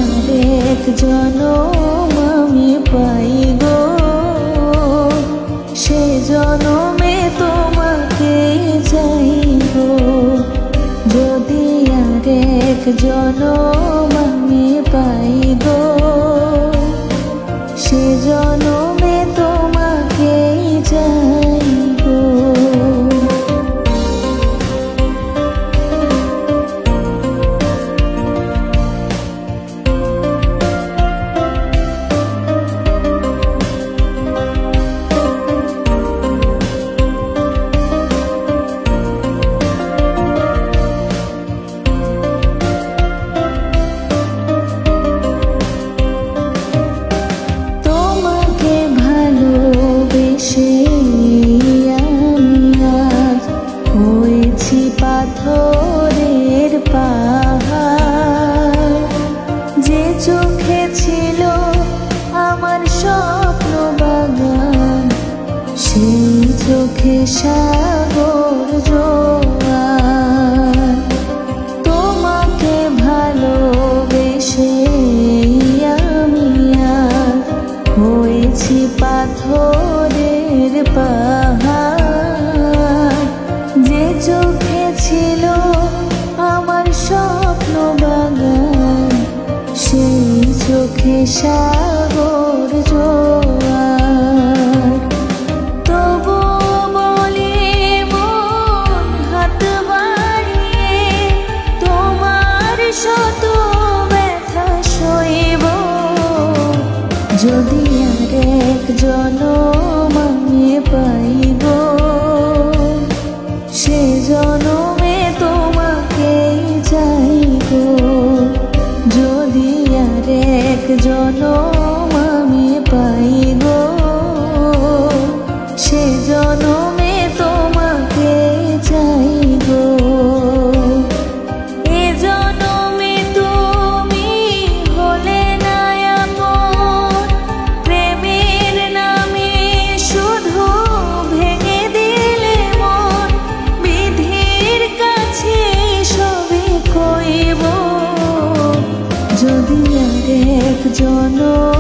আরেক জনম আমি পাই গো, সে জনমে তোমাকেই চাইব। যদি আরেক জনম আমি পাই গো, সে জনমে তোমাকেই চাইব। পাথরের পাহাড়, যে চোখে ছিল আমার স্বপ্ন বাগান, সেই চোখে সাগর জোয়ার। তোমাকে ভালোবেসে আমি আর হয়েছি পাথরের পাহাড়, যে চোখে ছিল আমার স্বপ্ন বাগান, সেই চোখে সাগর জোয়ার। তবু বলি মন হাত বাড়িয়ে তোমার শত ব্যথা সইব। যদি আরেক জনম আমি পাই গো, সে জনমে তোমাকেই চাইব। যদি আরেক জনম আমি পাই গো, সে জনমে তোমাকেই চাইব। এ জনমে তুমি হলে না আপন, প্রেমের নামে শুধু ভেঙে দিলে মন। বিধির কাছে সবই কইব, যদি আরেক জনম